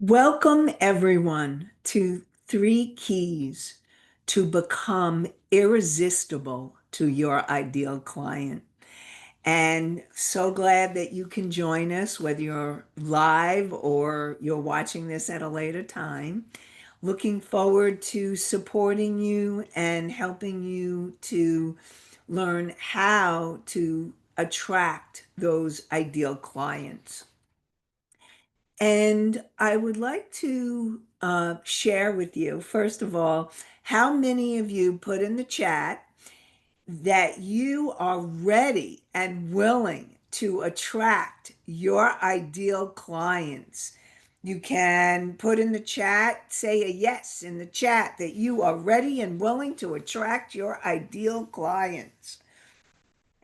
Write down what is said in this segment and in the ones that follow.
Welcome, everyone, to Three Keys to Become Irresistible to Your Ideal Client. And so glad that you can join us, whether you're live or you're watching this at a later time. Looking forward to supporting you and helping you to learn how to attract those ideal clients. And I would like to share with you, first of all, how many of you put in the chat that you are ready and willing to attract your ideal clients. You can put in the chat, say a yes in the chat that you are ready and willing to attract your ideal clients.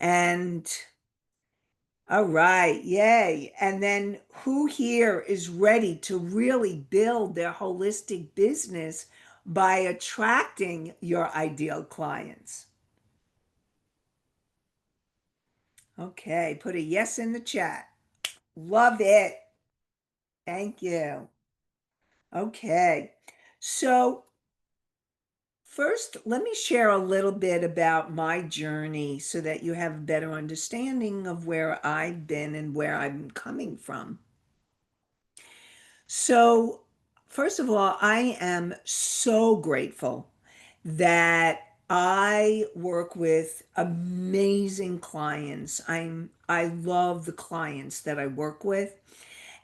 And all right, yay. And then who here is ready to really build their holistic business by attracting your ideal clients? Okay, put a yes in the chat. Love it. Thank you. Okay, so first, let me share a little bit about my journey so that you have a better understanding of where I've been and where I'm coming from. So, first of all, I am so grateful that I work with amazing clients. I love the clients that I work with.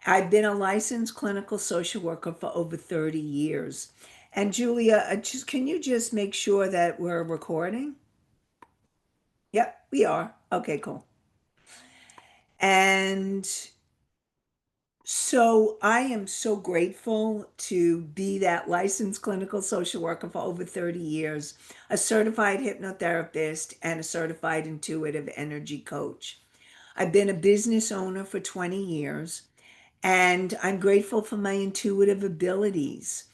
I've been a licensed clinical social worker for over 30 years. And Julia, just can you just make sure that we're recording? Yep, we are. Okay, cool. And so I am so grateful to be that licensed clinical social worker for over 30 years, a certified hypnotherapist, and a certified intuitive energy coach. I've been a business owner for 20 years, and I'm grateful for my intuitive abilities.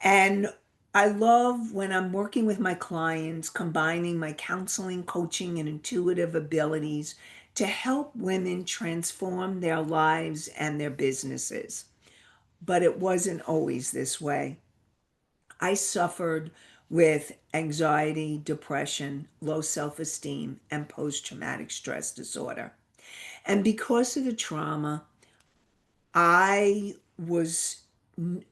And I love when I'm working with my clients, combining my counseling, coaching, and intuitive abilities to help women transform their lives and their businesses. But it wasn't always this way. I suffered with anxiety, depression, low self esteem, and post traumatic stress disorder. And because of the trauma, I was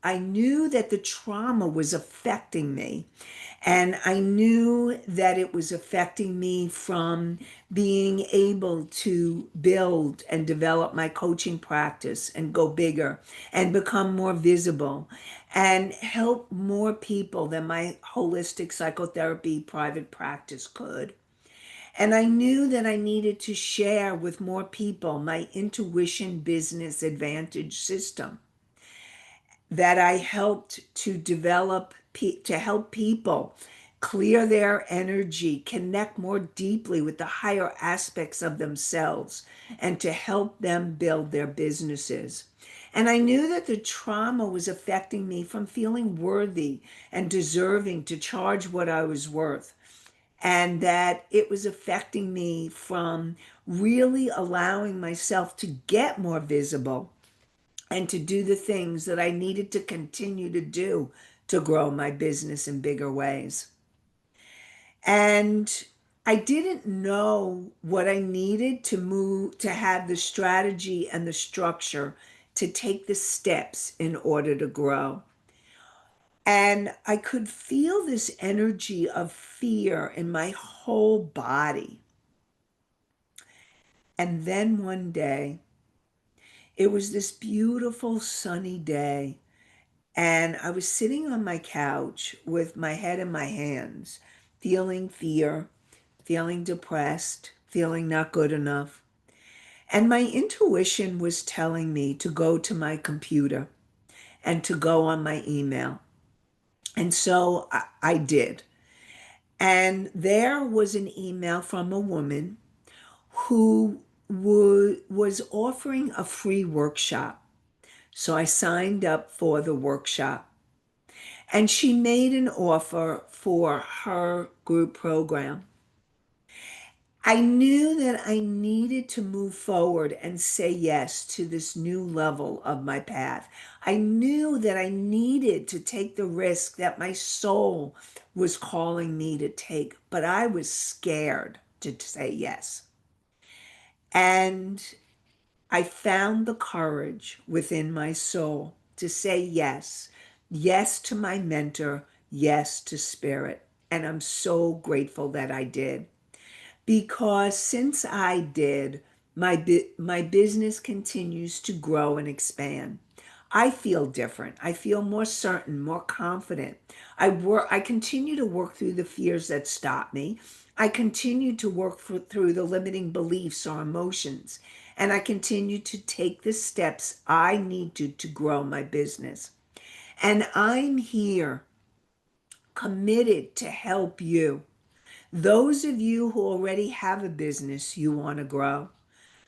I knew that the trauma was affecting me. And I knew that it was affecting me from being able to build and develop my coaching practice and go bigger and become more visible and help more people than my holistic psychotherapy private practice could. And I knew that I needed to share with more people my intuition business advantage system that I helped to develop to help people clear their energy, connect more deeply with the higher aspects of themselves, and to help them build their businesses. And I knew that the trauma was affecting me from feeling worthy and deserving to charge what I was worth, and that it was affecting me from really allowing myself to get more visible and to do the things that I needed to continue to do to grow my business in bigger ways. And I didn't know what I needed to move, to have the strategy and the structure to take the steps in order to grow. And I could feel this energy of fear in my whole body. And then one day, it was this beautiful sunny day, and I was sitting on my couch with my head in my hands, feeling fear, feeling depressed, feeling not good enough. And my intuition was telling me to go to my computer and to go on my email. And so I did. And there was an email from a woman who was offering a free workshop. So I signed up for the workshop. And she made an offer for her group program. I knew that I needed to move forward and say yes to this new level of my path. I knew that I needed to take the risk that my soul was calling me to take, but I was scared to say yes. And I found the courage within my soul to say yes, yes to my mentor, yes to spirit. And I'm so grateful that I did, because since I did, my business continues to grow and expand. I feel different. I feel more certain, more confident. I continue to work through the fears that stop me. I continue to work through the limiting beliefs or emotions, and I continue to take the steps I need to grow my business. And I'm here committed to help you. Those of you who already have a business you want to grow,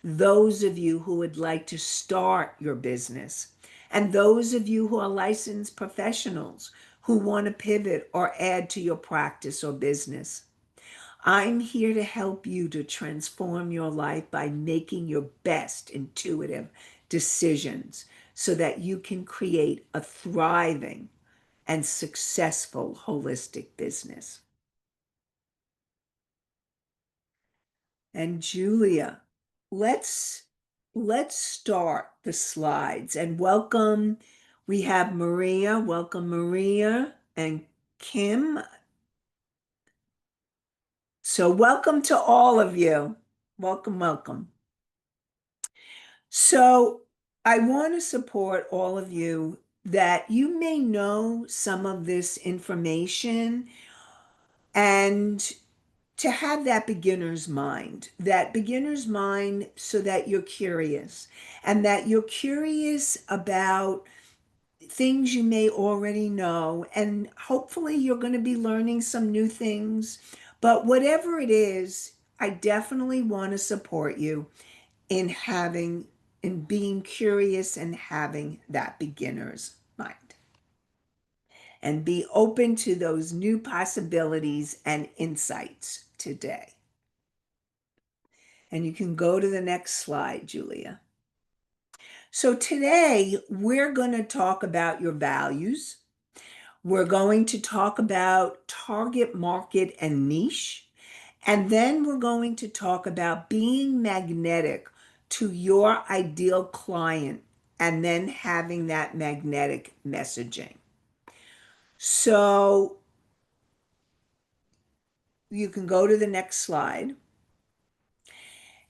those of you who would like to start your business, and those of you who are licensed professionals who want to pivot or add to your practice or business. I'm here to help you to transform your life by making your best intuitive decisions so that you can create a thriving and successful holistic business. And Julia, let's let's start the slides and welcome. We have Maria. Welcome, Maria and Kim. So welcome to all of you. Welcome, welcome. So I want to support all of you that you may know some of this information, and to have that beginner's mind so that you're curious, and that you're curious about things you may already know. And hopefully, you're going to be learning some new things. But whatever it is, I definitely want to support you in being curious and having that beginner's mind, and be open to those new possibilities and insights today. And you can go to the next slide, Julia. So today we're going to talk about your values. We're going to talk about target market and niche. And then we're going to talk about being magnetic to your ideal client and then having that magnetic messaging. So you can go to the next slide.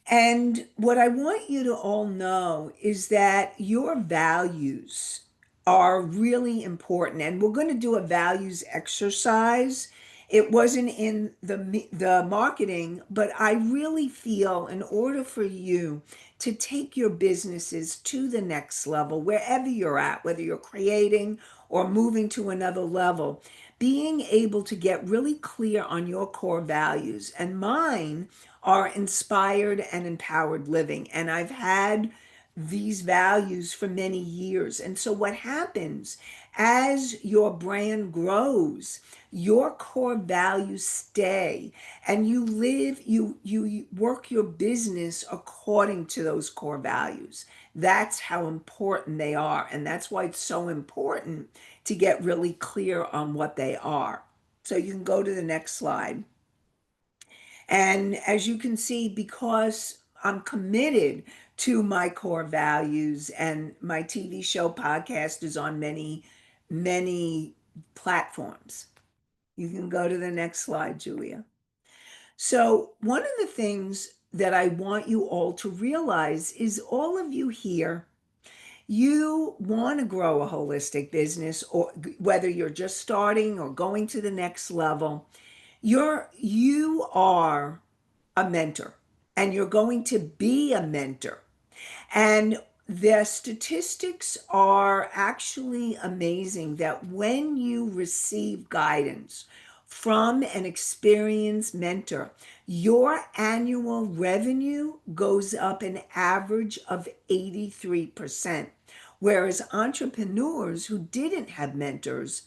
And what I want you to all know is that your values are really important. And we're going to do a values exercise. It wasn't in the marketing, but I really feel in order for you to take your businesses to the next level, wherever you're at, whether you're creating or moving to another level, being able to get really clear on your core values. And mine are inspired and empowered living. And I've had these values for many years. And so what happens as your brand grows, your core values stay, and you work your business according to those core values. That's how important they are. And that's why it's so important to get really clear on what they are. So you can go to the next slide. And as you can see, because I'm committed to my core values, and my TV show podcast is on many, many platforms. You can go to the next slide, Julia. So, one of the things that I want you all to realize is all of you here, you want to grow a holistic business, or whether you're just starting or going to the next level, you are a mentor, and you're going to be a mentor. And the statistics are actually amazing that when you receive guidance from an experienced mentor, your annual revenue goes up an average of 83%. Whereas entrepreneurs who didn't have mentors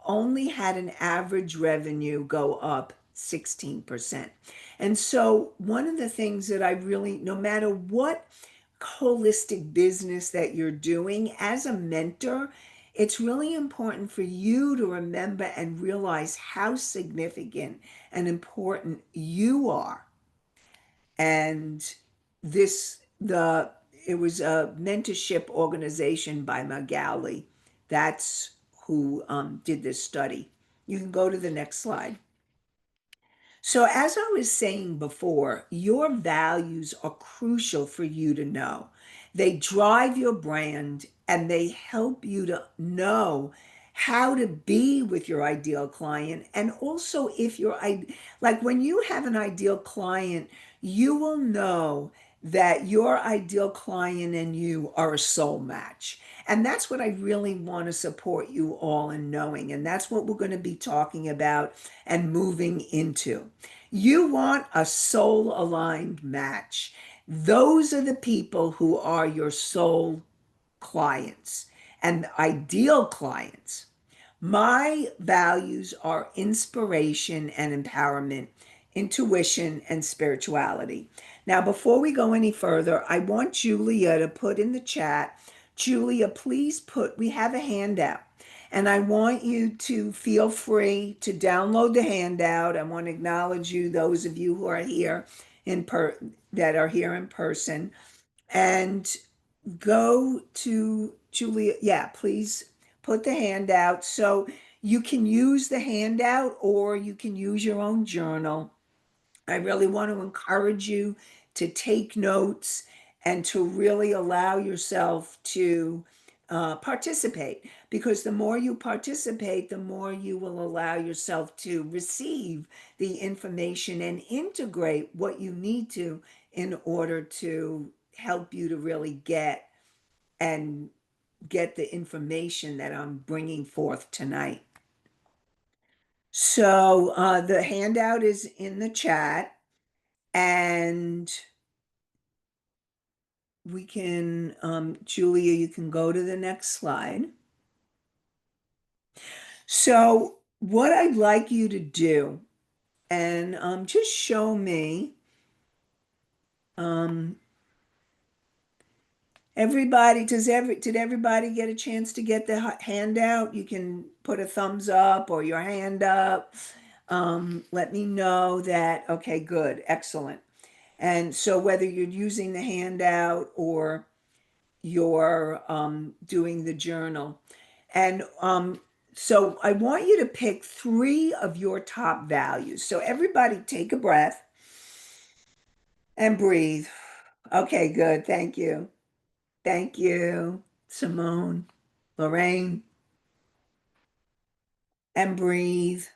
only had an average revenue go up 16%. And so, one of the things that I really, no matter what holistic business that you're doing as a mentor, it's really important for you to remember and realize how significant and important you are. And this, the, it was a mentorship organization by Magali. That's who did this study. You can go to the next slide. So, as I was saying before, your values are crucial for you to know. They drive your brand and they help you to know how to be with your ideal client. And also, if you're like when you have an ideal client, you will know that your ideal client and you are a soul match. And that's what I really want to support you all in knowing. And that's what we're going to be talking about and moving into. You want a soul aligned match. Those are the people who are your soul clients and ideal clients. My values are inspiration and empowerment, intuition and spirituality. Now, before we go any further, I want Julia to put in the chat. Julia, please put, we have a handout. And I want you to feel free to download the handout. I want to acknowledge you, those of you who are here that are here in person. And go to Julia. Yeah, please put the handout. So you can use the handout or you can use your own journal. I really want to encourage you to take notes and to really allow yourself to participate, because the more you participate, the more you will allow yourself to receive the information and integrate what you need to in order to help you to really and get the information that I'm bringing forth tonight. So the handout is in the chat, and we can, Julia, you can go to the next slide. So what I'd like you to do, and just show me, um, everybody, did everybody get a chance to get the handout? You can put a thumbs up or your hand up. Let me know that, okay, good, excellent. And so whether you're using the handout or you're doing the journal. And so I want you to pick 3 of your top values. So everybody take a breath and breathe. Okay, good. Thank you. Thank you, Simone, Lorraine. And breathe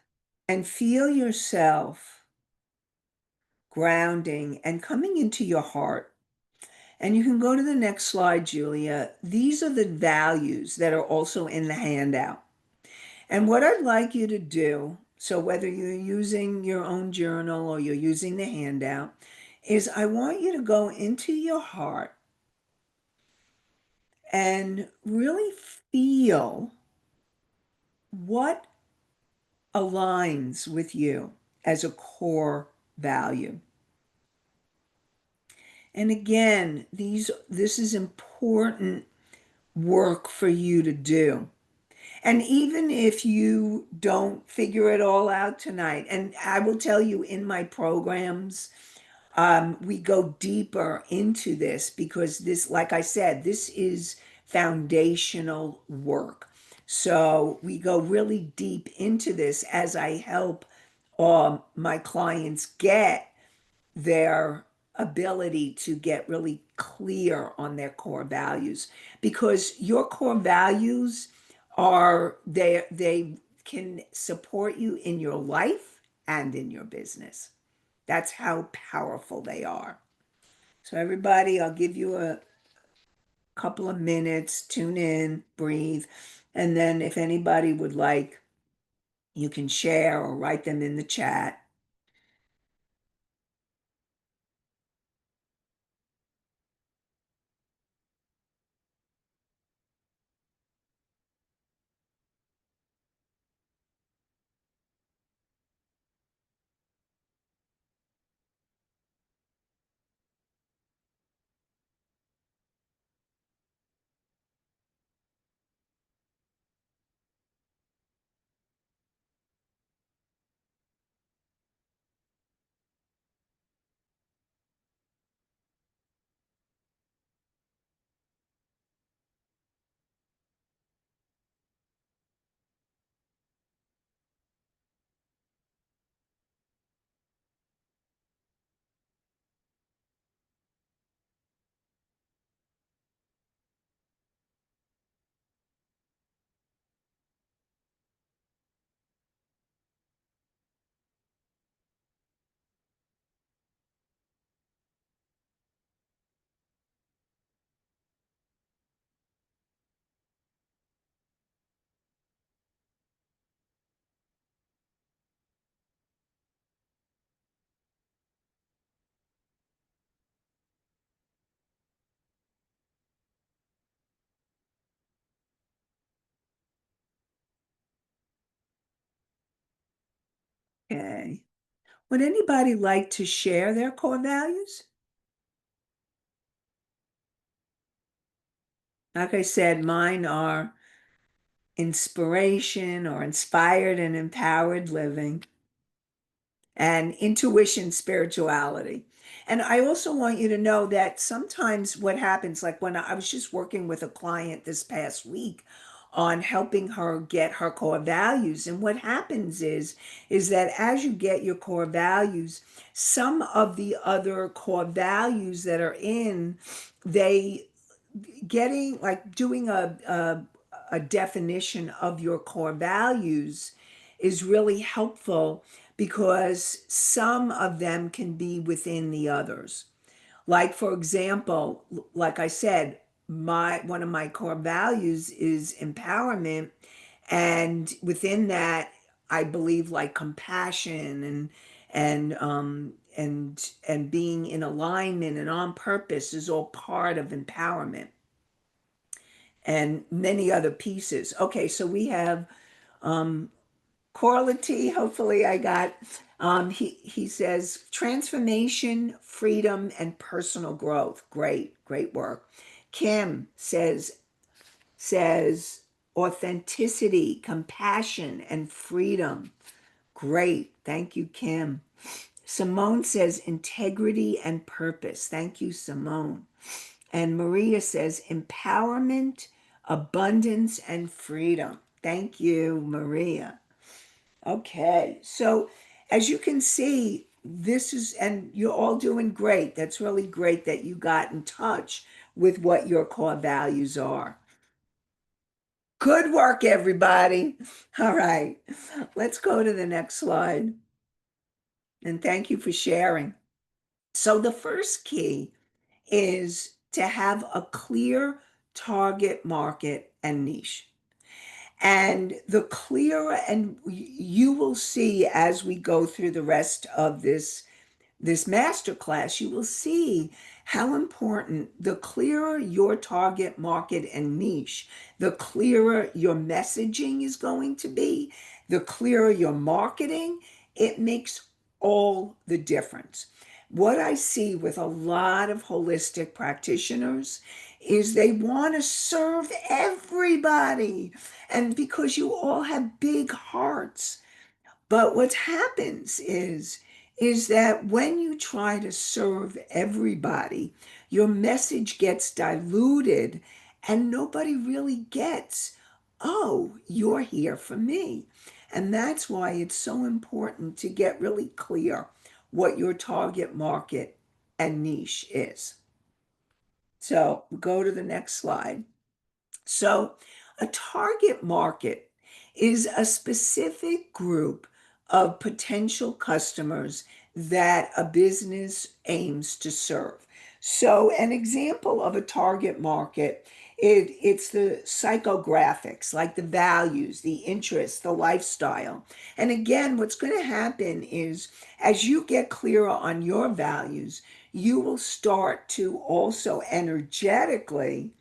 and feel yourself grounding and coming into your heart. And you can go to the next slide, Julia. These are the values that are also in the handout. And what I'd like you to do, so whether you're using your own journal or you're using the handout, is I want you to go into your heart and really feel what aligns with you as a core value. And again, this is important work for you to do. And even if you don't figure it all out tonight, and I will tell you in my programs, we go deeper into this because this, like I said, this is foundational work. So we go really deep into this as I help my clients get their ability to get really clear on their core values, because your core values are they can support you in your life and in your business. That's how powerful they are. So everybody, I'll give you a couple of minutes, tune in, breathe, and then if anybody would like, you can share or write them in the chat. Okay. Would anybody like to share their core values? Like I said, mine are inspiration or inspired and empowered living, and intuition, spirituality. And I also want you to know that sometimes what happens, like when I was just working with a client this past week on helping her get her core values, and what happens is that as you get your core values, some of the other core values that are in, they getting like doing a definition of your core values is really helpful because some of them can be within the others. Like for example, like I said, my one of my core values is empowerment, and within that I believe like compassion and being in alignment and on purpose is all part of empowerment, and many other pieces. Okay, so we have quality. Hopefully, I got. He says transformation, freedom, and personal growth. Great, great work. Kim says authenticity, compassion, and freedom. Great, thank you, Kim. Simone says integrity and purpose. Thank you, Simone. And Maria says empowerment, abundance, and freedom. Thank you, Maria. Okay, so as you can see, this is, and you're all doing great. That's really great that you got in touch with what your core values are. Good work, everybody. All right, let's go to the next slide. And thank you for sharing. So, the first key is to have a clear target market and niche. And the clearer, and you will see as we go through the rest of this masterclass, you will see how important the clearer your target market and niche, the clearer your messaging is going to be, the clearer your marketing, it makes all the difference. What I see with a lot of holistic practitioners is they want to serve everybody. And because you all have big hearts, but what happens is that when you try to serve everybody, your message gets diluted and nobody really gets, oh, you're here for me. And that's why it's so important to get really clear what your target market and niche is. So go to the next slide. So, a target market is a specific group of potential customers that a business aims to serve. So, an example of a target market, it's the psychographics, like the values, the interests, the lifestyle. And again, what's going to happen is as you get clearer on your values, you will start to also energetically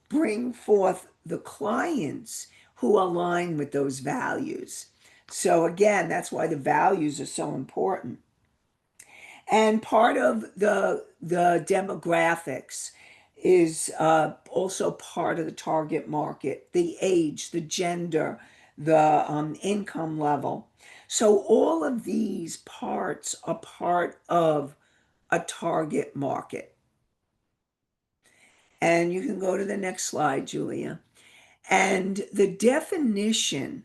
bring forth the clients who align with those values. So again, that's why the values are so important. And part of the demographics is also part of the target market, the age, the gender, the income level. So all of these parts are part of a target market. And you can go to the next slide, Julia. And the definition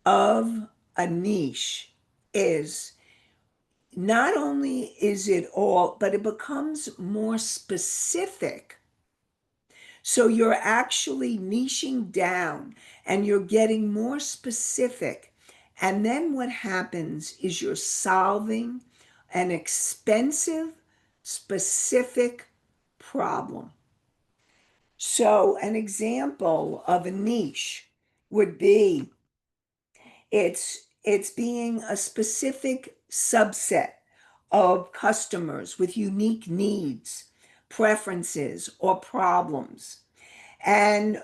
of a niche is not only is it all, but it becomes more specific. So you're actually niching down and you're getting more specific. And then what happens is you're solving an expensive, specific problem. So an example of a niche would be it's being a specific subset of customers with unique needs, preferences, or problems. And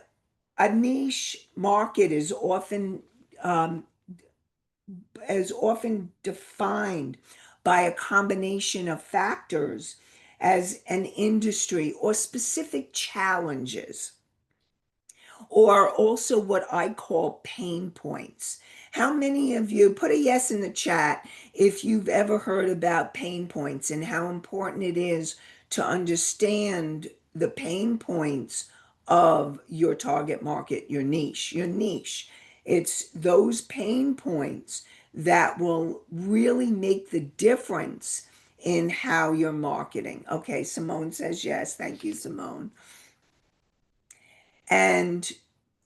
a niche market is often is often defined by a combination of factors as an industry or specific challenges, or also what I call pain points. How many of you, put a yes in the chat if you've ever heard about pain points and how important it is to understand the pain points of your target market, your niche, your niche. It's those pain points that will really make the difference in how you're marketing. Okay, Simone says yes. Thank you, Simone. And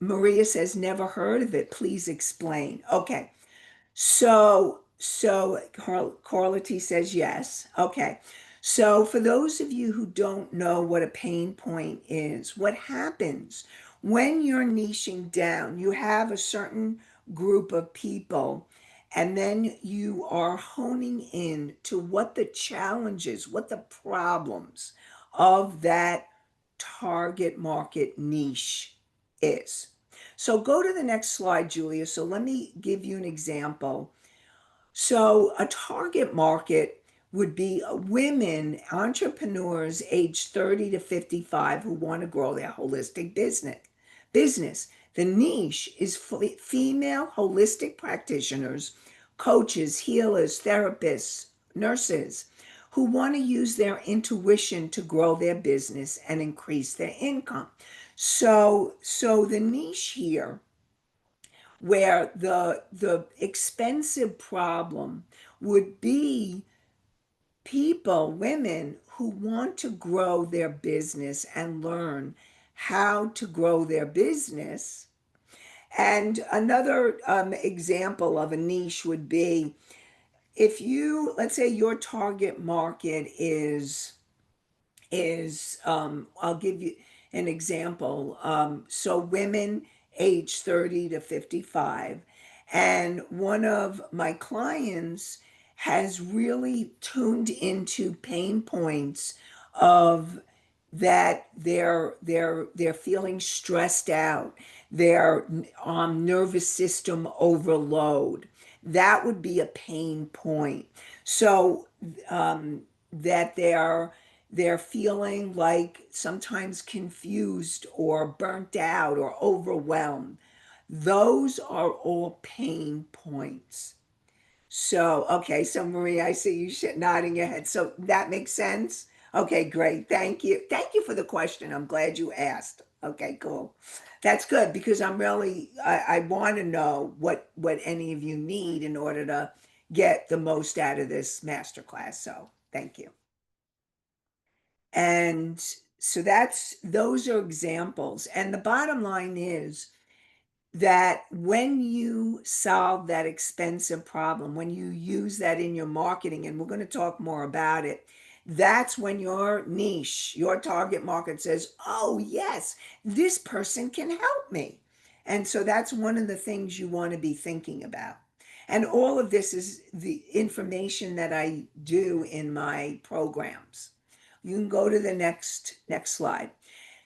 Maria says, never heard of it. Please explain. Okay. Carla T says yes. Okay. So for those of you who don't know what a pain point is, what happens when you're niching down, you have a certain group of people, and then you are honing in to what the challenges, what the problems of that target market niche is. So go to the next slide, Julia. So let me give you an example. So a target market would be women entrepreneurs aged 30 to 55 who want to grow their holistic business. The niche is female holistic practitioners, coaches, healers, therapists, nurses who want to use their intuition to grow their business and increase their income. So the niche here, where the expensive problem would be people, women who want to grow their business and learn how to grow their business. And another example of a niche would be if you, let's say your target market is I'll give you an example. So women age 30 to 55, and one of my clients has really tuned into pain points of that they're feeling stressed out, their nervous system overload. That would be a pain point. So that they're feeling like sometimes confused or burnt out or overwhelmed. Those are all pain points. So, okay, so Maria, I see you nodding your head. So that makes sense? Okay, great. Thank you. Thank you for the question. I'm glad you asked. Okay, cool. That's good because I want to know what any of you need in order to get the most out of this masterclass. So thank you. And so those are examples. And the bottom line is that when you solve that expensive problem, when you use that in your marketing, and we're going to talk more about it, that's when your niche, your target market says, oh, yes, this person can help me. And so that's one of the things you want to be thinking about. And all of this is the information that I do in my programs. You can go to the next slide.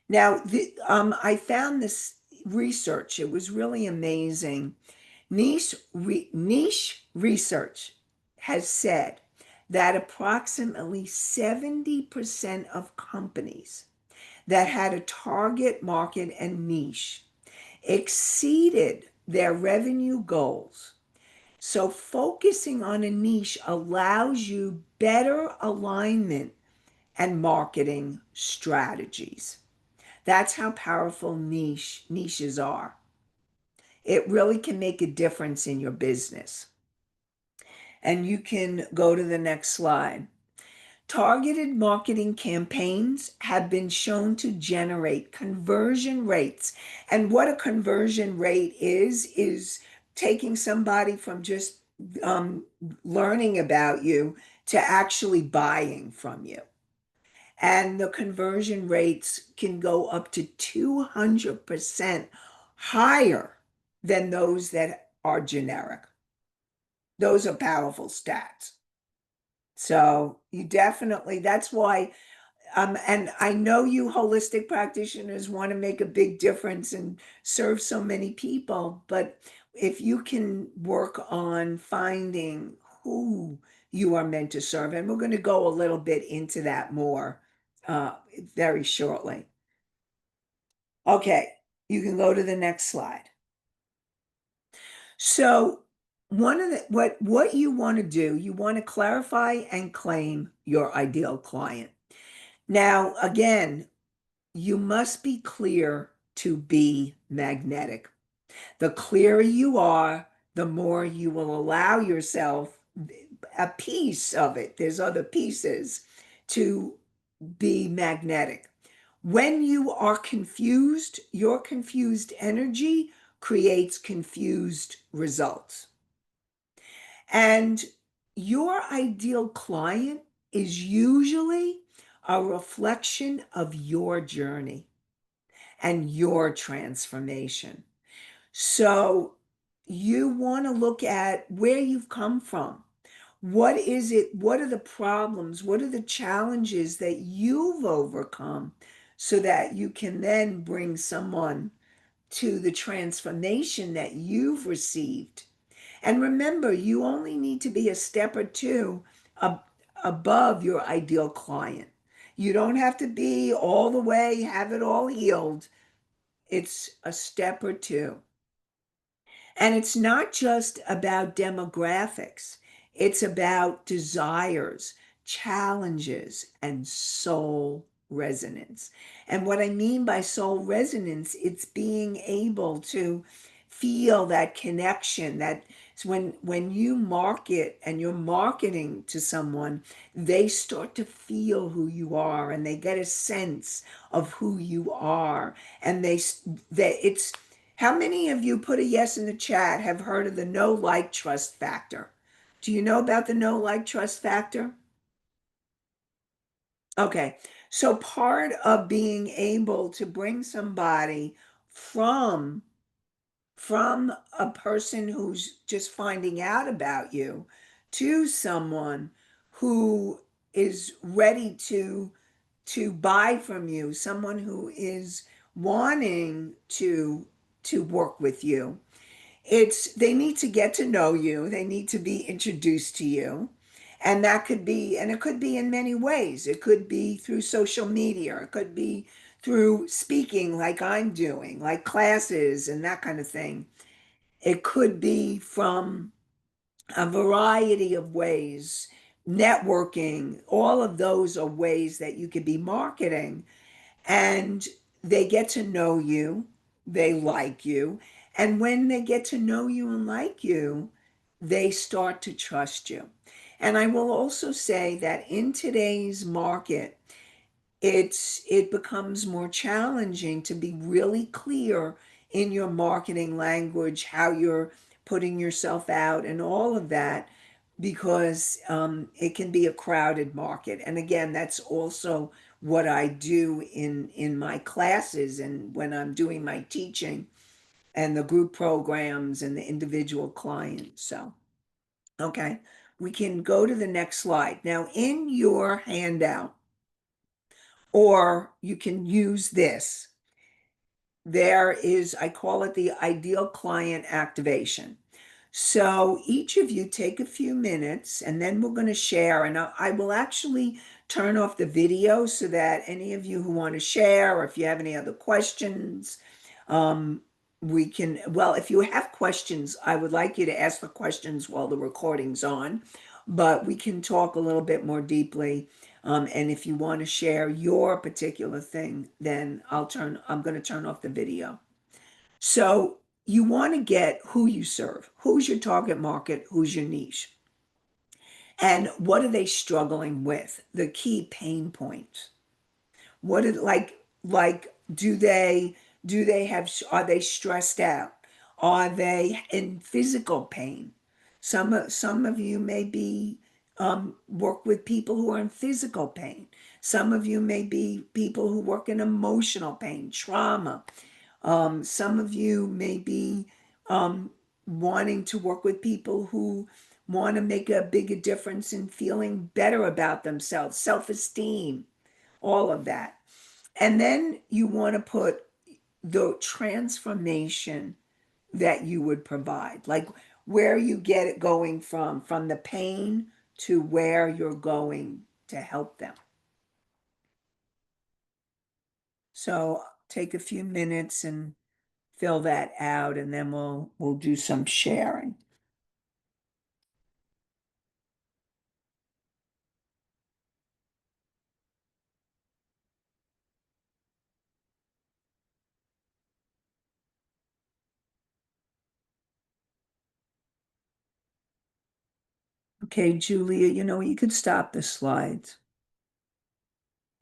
Now, I found this research. It was really amazing. Niche research has said that approximately 70% of companies that had a target market and niche exceeded their revenue goals. So focusing on a niche allows you better alignment and marketing strategies. That's how powerful niches are. It really can make a difference in your business. And you can go to the next slide. Targeted marketing campaigns have been shown to generate conversion rates. And what a conversion rate is taking somebody from just learning about you to actually buying from you. And the conversion rates can go up to 200% higher than those that are generic. Those are powerful stats. So you definitely, that's why, and I know you holistic practitioners want to make a big difference and serve so many people, but if you can work on finding who you are meant to serve, and we're going to go a little bit into that more uh, very shortly. Okay, you can go to the next slide. So one of the what you want to do, you want to clarify and claim your ideal client. Now, again, you must be clear to be magnetic. The clearer you are, the more you will allow yourself a piece of it. There's other pieces to be magnetic. When you are confused, your confused energy creates confused results. And your ideal client is usually a reflection of your journey and your transformation. So you want to look at where you've come from. What is it? What are the problems? What are the challenges that you've overcome so that you can then bring someone to the transformation that you've received? And remember, you only need to be a step or two ab- above your ideal client. You don't have to be all the way, have it all healed. It's a step or two. And it's not just about demographics, it's about desires, challenges, and soul resonance. And what I mean by soul resonance, it's being able to feel that connection that when you market and you're marketing to someone, they start to feel who you are and they get a sense of who you are. And they it's how many of you, put a yes in the chat, have heard of the know like trust factor? Do you know about the know like trust factor? Okay. So part of being able to bring somebody from from a person who's just finding out about you to someone who is ready to buy from you, someone who is wanting to work with you. It's they need to get to know you, they need to be introduced to you. And that could be, and it could be in many ways. It could be through social media, it could be through speaking like I'm doing, like classes and that kind of thing. It could be from a variety of ways, networking. All of those are ways that you could be marketing, and they get to know you, they like you. And when they get to know you and like you, they start to trust you. And I will also say that in today's market, it becomes more challenging to be really clear in your marketing language, how you're putting yourself out and all of that, because it can be a crowded market. And again, that's also what I do in my classes and when I'm doing my teaching and the group programs and the individual clients. So, okay, we can go to the next slide. Now, in your handout, or you can use this. There is, I call it the ideal client activation. So each of you take a few minutes and then we're going to share. And I will actually turn off the video so that any of you who want to share or if you have any other questions, we can, well, if you have questions, I would like you to ask the questions while the recording's on, but we can talk a little bit more deeply. And if you want to share your particular thing, then I'm going to turn off the video. So you want to get who you serve, who's your target market, who's your niche, and what are they struggling with, the key pain points. What is like do they have, are they stressed out? Are they in physical pain? Some of you may be work with people who are in physical pain. Some of you may be people who work in emotional pain, trauma. Some of you may be wanting to work with people who want to make a bigger difference in feeling better about themselves, self-esteem, all of that. And then you want to put the transformation that you would provide? Like where you get it going from the pain to where you're going to help them. So take a few minutes and fill that out, and then we'll do some sharing. Okay, Julia, you could stop the slides.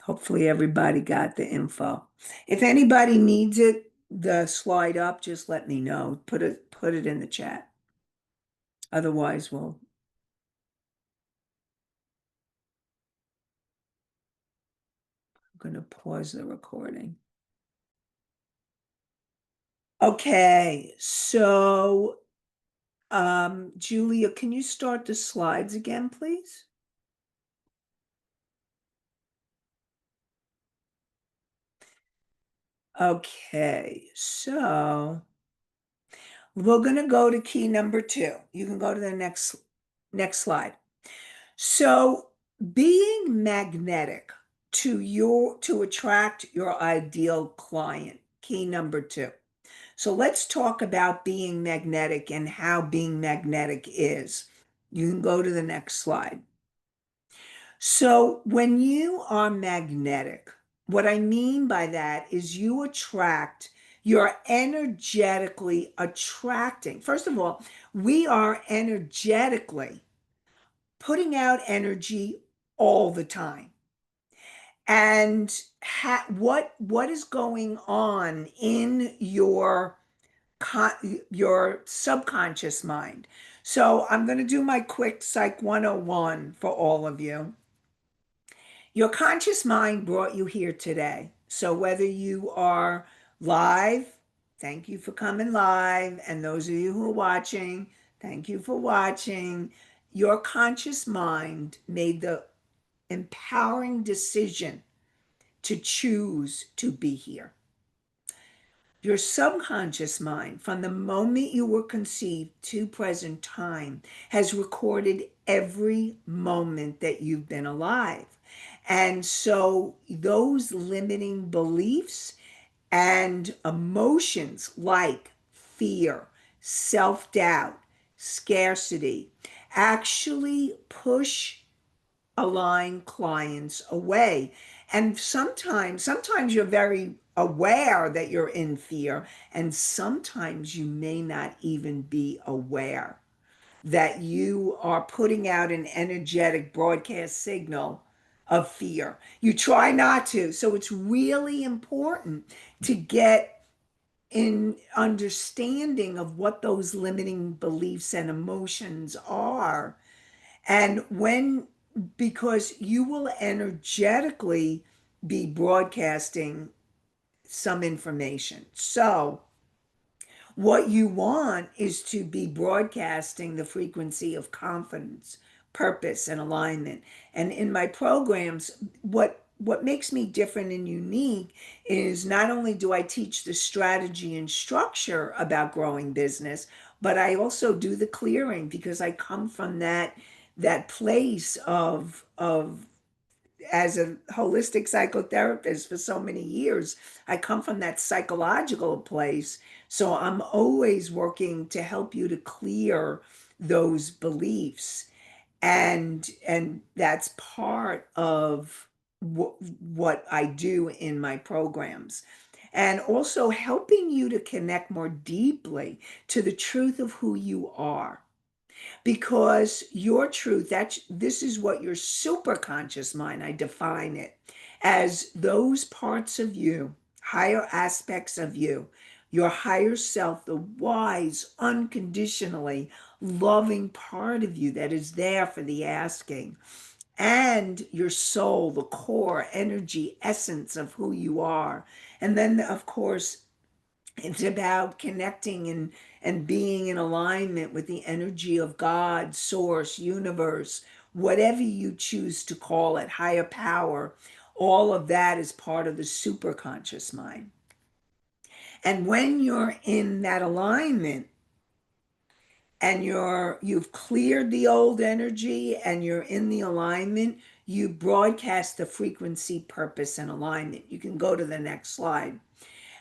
Hopefully everybody got the info. If anybody needs it, the slide up, just let me know. Put it in the chat. Otherwise, I'm gonna pause the recording. Okay, so Julia, can you start the slides again, please? Okay, so we're going to go to key number 2. You can go to the next slide. So being magnetic to attract your ideal client, key number 2. So let's talk about being magnetic and how being magnetic is. You can go to the next slide. So when you are magnetic, what I mean by that is you're energetically attracting. First of all, we are energetically putting out energy all the time. And what is going on in your subconscious mind? So I'm going to do my quick Psych 101 for all of you. Your conscious mind brought you here today. So whether you are live, thank you for coming live. And those of you who are watching, thank you for watching. Your conscious mind made the empowering decision to choose to be here. Your subconscious mind, from the moment you were conceived to present time, has recorded every moment that you've been alive. And so those limiting beliefs and emotions like fear, self-doubt, scarcity actually push align clients away. And sometimes you're very aware that you're in fear, and sometimes you may not even be aware that you are putting out an energetic broadcast signal of fear. You try not to. So it's really important to get in understanding of what those limiting beliefs and emotions are. And because you will energetically be broadcasting some information. So what you want is to be broadcasting the frequency of confidence, purpose, and alignment. And in my programs, what makes me different and unique is not only do I teach the strategy and structure about growing business, but I also do the clearing because I come from that place of as a holistic psychotherapist for so many years, I come from that psychological place. So I'm always working to help you to clear those beliefs. And that's part of what I do in my programs. And also helping you to connect more deeply to the truth of who you are, because your truth, this is what your superconscious mind, I define it as those parts of you, higher aspects of you, your higher self, the wise, unconditionally loving part of you that is there for the asking, and your soul, the core energy essence of who you are. And then of course it's about connecting and being in alignment with the energy of God, source, universe, whatever you choose to call it, higher power. All of that is part of the superconscious mind. And when you're in that alignment and you've cleared the old energy and you're in the alignment, you broadcast the frequency, purpose, and alignment. You can go to the next slide.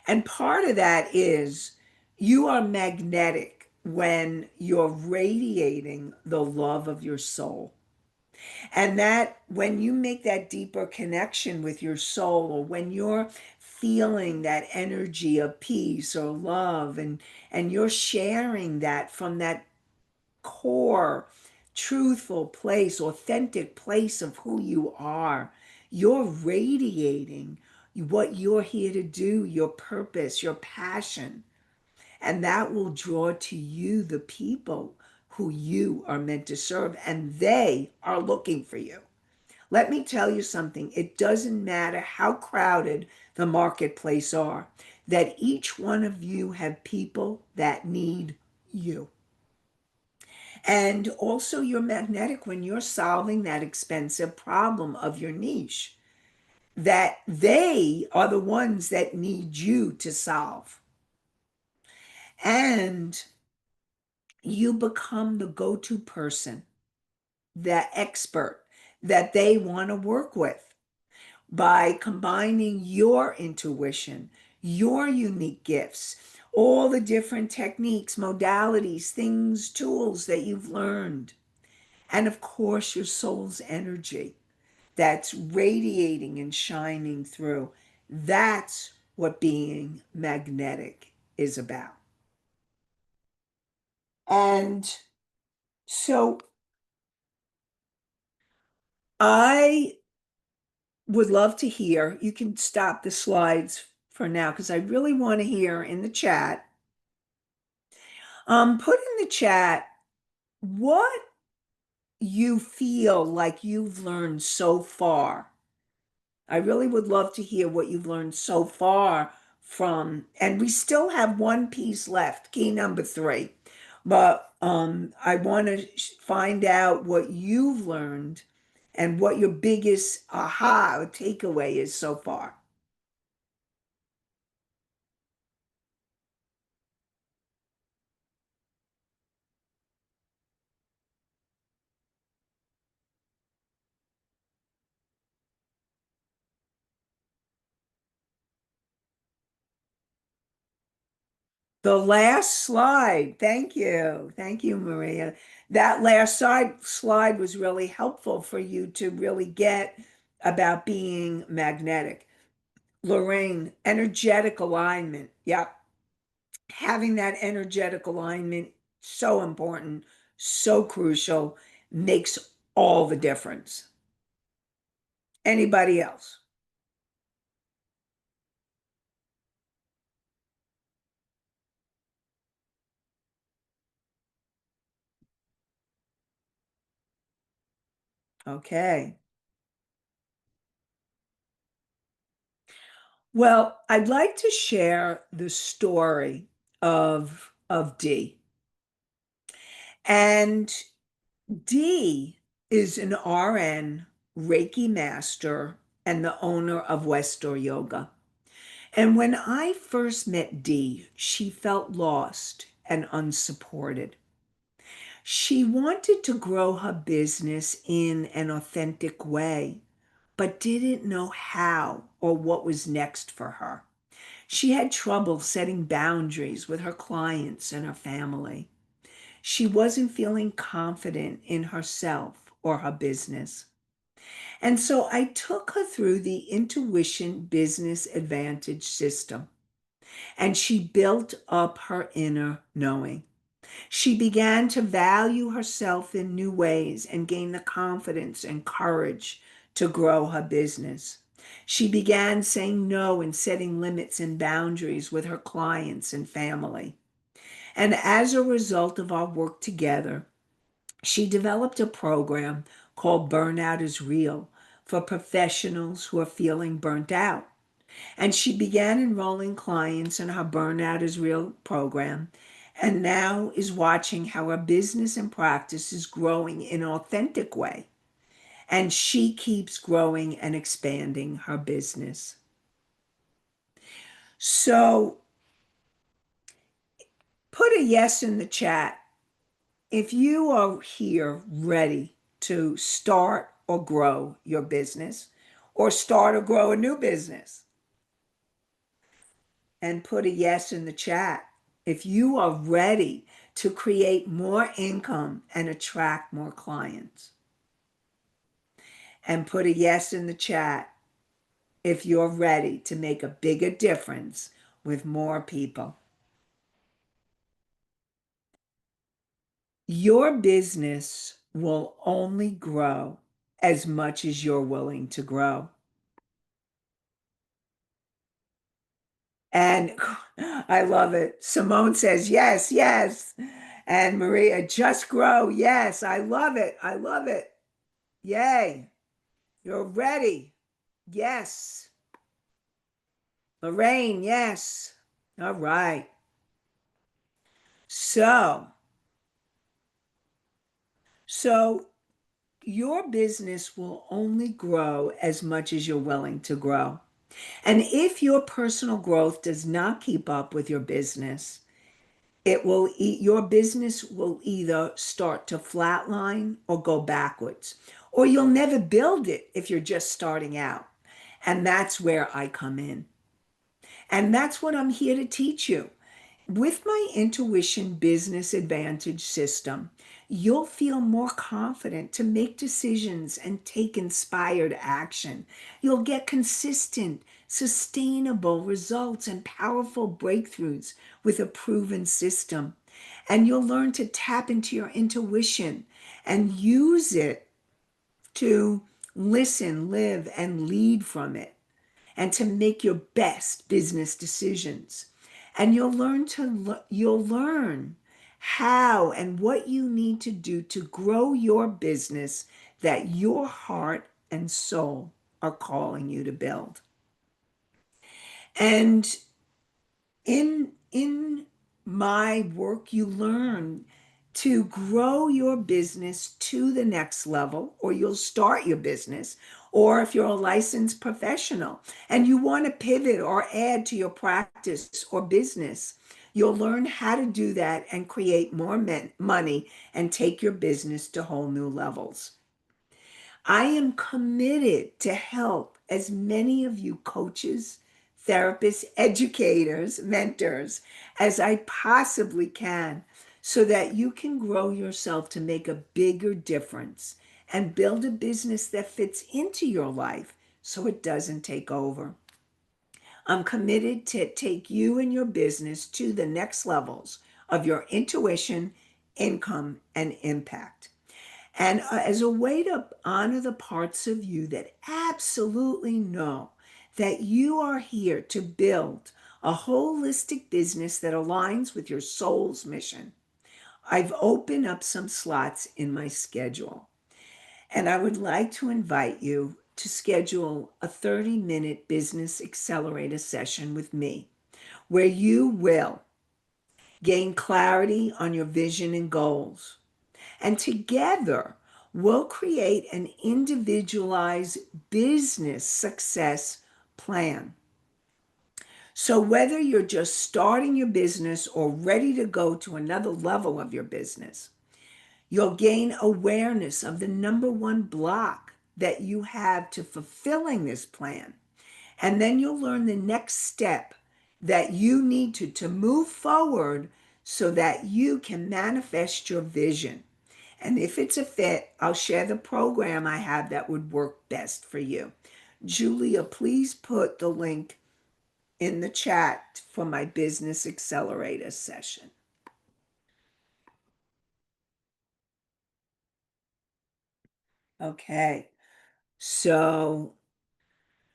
And part of that is you are magnetic when you're radiating the love of your soul. And that when you make that deeper connection with your soul, or when you're feeling that energy of peace or love, and you're sharing that from that core, truthful place, authentic place of who you are, you're radiating what you're here to do, your purpose, your passion. And that will draw to you the people who you are meant to serve, and they are looking for you. Let me tell you something. It doesn't matter how crowded the marketplace are, that each one of you have people that need you. And also, you're magnetic when you're solving that expensive problem of your niche, that they are the ones that need you to solve. And you become the go to person, the expert that they want to work with by combining your intuition, your unique gifts, all the different techniques, modalities, things, tools that you've learned. And of course, your soul's energy that's radiating and shining through. That's what being magnetic is about. And so I would love to hear, you can stop the slides for now because I really want to hear in the chat. Put in the chat what you feel like you've learned so far. I really would love to hear what you've learned so far from, and we still have one piece left, key number 3. But I want to find out what you've learned and what your biggest aha or takeaway is so far. The last slide. Thank you. Thank you, Maria. That last slide was really helpful for you to really get about being magnetic. Lorraine, energetic alignment. Yep. Having that energetic alignment, so important, so crucial, makes all the difference. Anybody else? Okay. Well, I'd like to share the story of Dee. And Dee is an RN, Reiki master, and the owner of Westor Yoga. And when I first met Dee, she felt lost and unsupported. She wanted to grow her business in an authentic way, but didn't know how or what was next for her. She had trouble setting boundaries with her clients and her family. She wasn't feeling confident in herself or her business. And so I took her through the Intuition Business Advantage system, and she built up her inner knowing. She began to value herself in new ways and gain the confidence and courage to grow her business. She began saying no and setting limits and boundaries with her clients and family. And as a result of our work together, she developed a program called Burnout is Real for professionals who are feeling burnt out. And she began enrolling clients in her Burnout is Real program, and now is watching how her business and practice is growing in an authentic way. And she keeps growing and expanding her business. So Put a yes in the chat if you are here ready to start or grow your business or start or grow a new business. And put a yes in the chat if you are ready to create more income and attract more clients. And put a yes in the chat if you're ready to make a bigger difference with more people. Your business will only grow as much as you're willing to grow. And I love it. Simone says, yes, yes. And Maria, just grow. Yes, I love it. I love it. Yay. You're ready. Yes. Lorraine, yes. All right. So, so your business will only grow as much as you're willing to grow. And if your personal growth does not keep up with your business, your business will either start to flatline or go backwards, or you'll never build it if you're just starting out. And that's where I come in. And that's what I'm here to teach you. With my intuition business advantage system, you'll feel more confident to make decisions and take inspired action. You'll get consistent, sustainable results and powerful breakthroughs with a proven system. And you'll learn to tap into your intuition and use it to listen, live, and lead from it, and to make your best business decisions. And you'll learn how and what you need to do to grow your business that your heart and soul are calling you to build. And in my work, you learn to grow your business to the next level, or you'll start your business, or if you're a licensed professional and you want to pivot or add to your practice or business, you'll learn how to do that and create more money and take your business to whole new levels. I am committed to help as many of you coaches, therapists, educators, mentors as I possibly can, so that you can grow yourself to make a bigger difference and build a business that fits into your life so it doesn't take over. I'm committed to take you and your business to the next levels of your intuition, income, and impact. And as a way to honor the parts of you that absolutely know that you are here to build a holistic business that aligns with your soul's mission, I've opened up some slots in my schedule. And I would like to invite you to schedule a 30-minute business accelerator session with me, where you will gain clarity on your vision and goals. And together, we'll create an individualized business success plan. So, whether you're just starting your business or ready to go to another level of your business, you'll gain awareness of the number one block that you have to fulfilling this plan. And then you'll learn the next step that you need to move forward so that you can manifest your vision. And if it's a fit, I'll share the program I have that would work best for you. Julia, please put the link in the chat for my business accelerator session. Okay. So,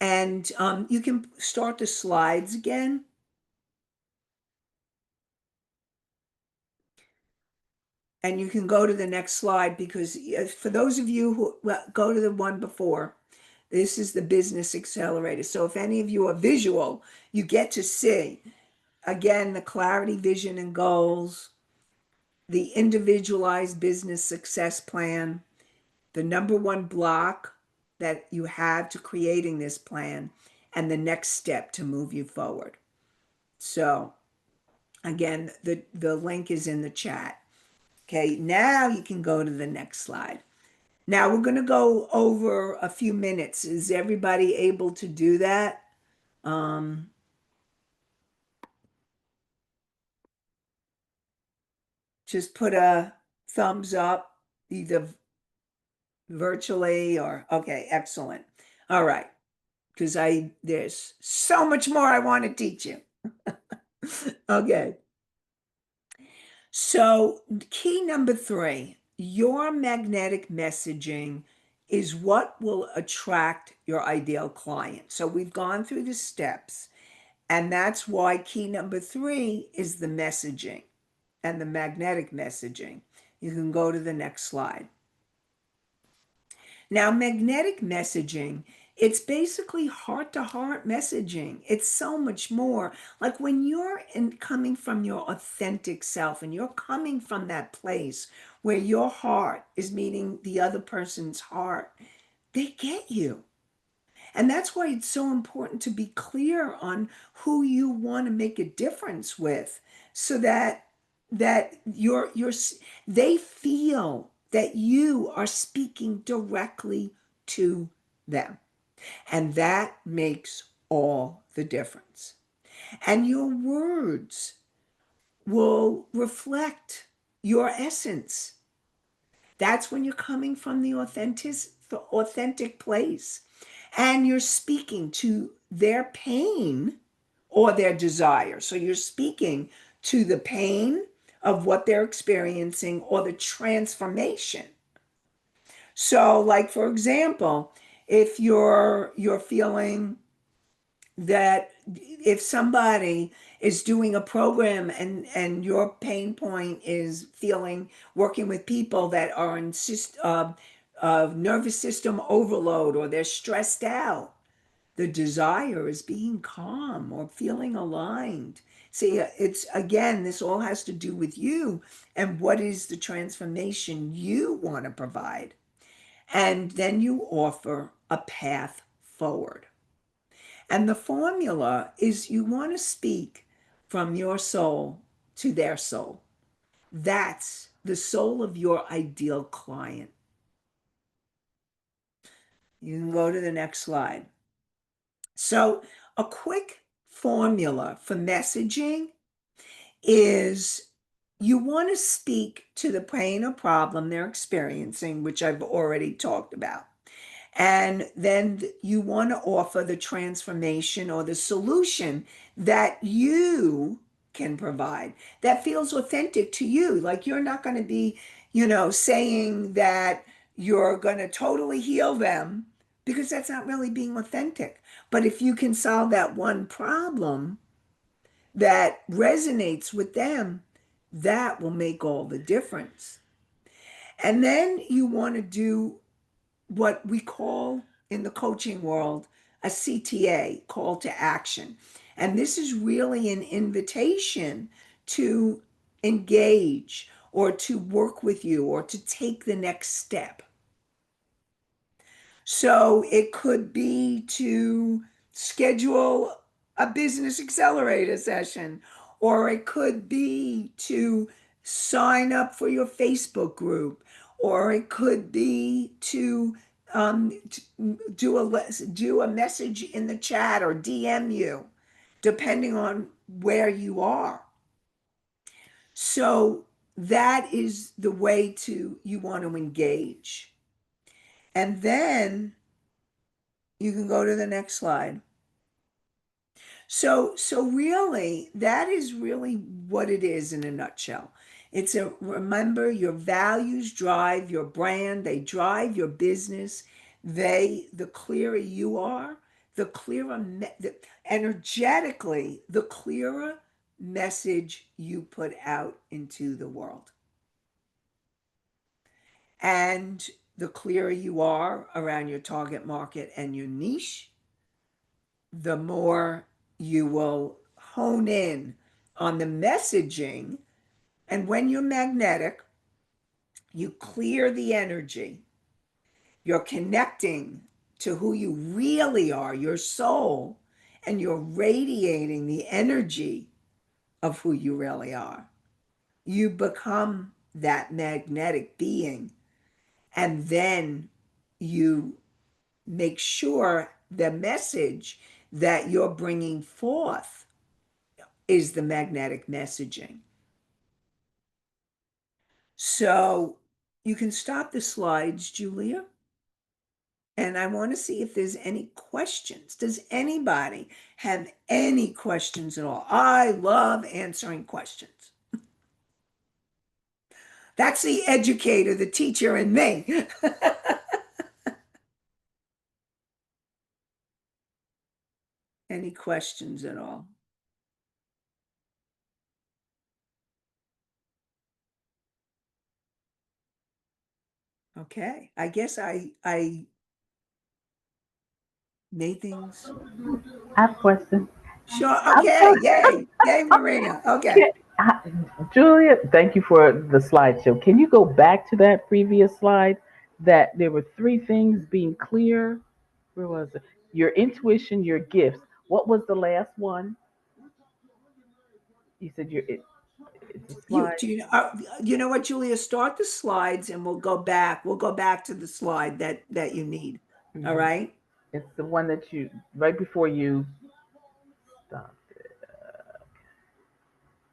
and you can start the slides again. And you can go to the next slide, because for those of you who go to the one before, this is the business accelerator. So if any of you are visual, you get to see, again, the clarity, vision, and goals, the individualized business success plan, the number one block that you have to creating this plan, and the next step to move you forward. So Again, the link is in the chat. Okay, now you can go to the next slide. Now we're going to go over a few minutes. Is everybody able to do that? Um, just put a thumbs up, either virtually or okay, excellent. All right, because there's so much more I want to teach you. Okay. So, key number three, your magnetic messaging is what will attract your ideal client. So, we've gone through the steps, and that's why key number three is the messaging and the magnetic messaging. You can go to the next slide. Now, magnetic messaging, it's basically heart to heart messaging. It's so much more. Like when you're coming from your authentic self and you're coming from that place where your heart is meeting the other person's heart, they get you. And that's why it's so important to be clear on who you want to make a difference with so that they feel that you are speaking directly to them. And that makes all the difference. And your words will reflect your essence. That's when you're coming from the authentic place and you're speaking to their pain or their desire. So you're speaking to the pain of what they're experiencing or the transformation. So like for example, if you're feeling that if somebody is doing a program and your pain point is feeling working with people that are in nervous system overload or they're stressed out, the desire is being calm or feeling aligned. See, it's again, this all has to do with you and what is the transformation you want to provide. And then you offer a path forward. And the formula is you want to speak from your soul to their soul. That's the soul of your ideal client. You can go to the next slide. So, a quick formula for messaging is you want to speak to the pain or problem they're experiencing, which I've already talked about. And then you want to offer the transformation or the solution that you can provide that feels authentic to you. Like you're not going to be, saying that you're going to totally heal them because that's not really being authentic. But if you can solve that one problem that resonates with them, that will make all the difference. And then you want to do what we call in the coaching world a CTA, call to action. And this is really an invitation to engage or to work with you or to take the next step. So it could be to schedule a business accelerator session, or it could be to sign up for your Facebook group, or it could be to do a message in the chat or DM you, depending on where you are. So that is the way you want to engage. And then you can go to the next slide. So really, that is really what it is in a nutshell. Remember, your values drive your brand, they drive your business. The clearer you are, the clearer, energetically, the clearer message you put out into the world. And the clearer you are around your target market and your niche, the more you will hone in on the messaging. And when you're magnetic, you clear the energy. You're connecting to who you really are, your soul, and you're radiating the energy of who you really are. You become that magnetic being, and then you make sure the message that you're bringing forth is the magnetic messaging. So you can stop the slides, Julia. And I want to see if there's any questions. Does anybody have any questions at all? I love answering questions. That's the educator, the teacher in me. Any questions at all? Okay. I guess I made things. I have a question. Sure. I'm Okay. Yay. Yay, Maria. Okay. can, Julia, thank you for the slideshow. Can you go back to that previous slide? That there were three things being clear. Where was it? Your intuition, your gifts. What was the last one? You said it's a You slide. do you know what, Julia? Start the slides and we'll go back. We'll go back to the slide that you need. All Hmm. right. It's the one that you right before you stopped it.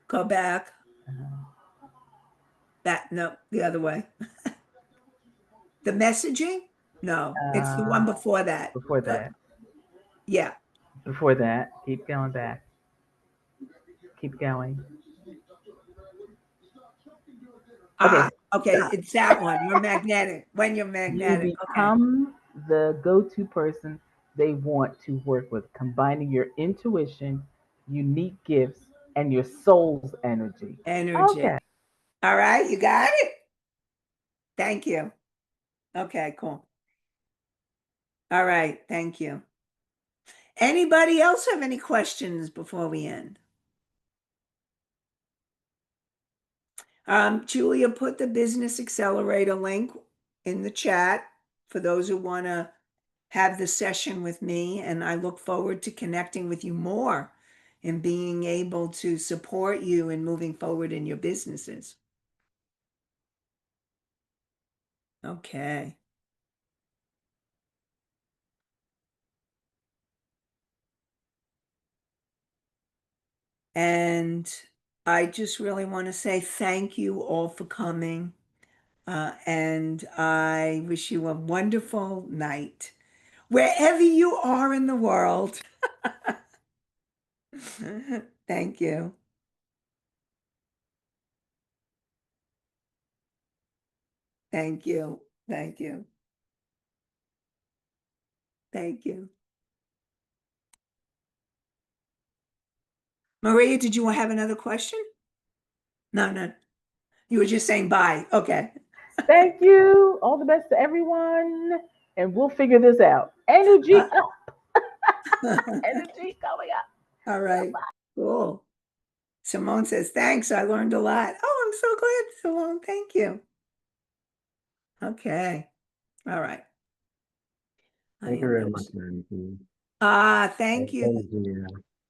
Go back. Uh, That no, the other way. The messaging? No, it's the uh, one before that. before Go, that. yeah. Before that. Keep going back. Keep going. Okay. Okay, Stop. it's that one. You're magnetic. When you're You magnetic. Okay. become the go-to person they want to work with, combining your intuition, unique gifts, and your soul's energy. Okay. Energy. All right, you got it? Thank you. Okay, cool. All right, thank you. Anybody else have any questions before we end? Julia put the Business Accelerator link in the chat for those who want to have the session with me, and I look forward to connecting with you more and being able to support you in moving forward in your businesses. Okay. And I just really want to say thank you all for coming. And I wish you a wonderful night, wherever you are in the world. Thank you. Thank you. Thank you. Thank you. Maria, did you have another question? No, no. You were just saying bye. Okay. Thank you. All the best to everyone. And we'll figure this out. Energy up. Energy coming up. All right. Cool. Simone says, thanks. I learned a lot. Oh, I'm so glad, Simone. Thank you. Okay. All right. I Thank you am very going much, to. Nancy. Thank you. Thank you.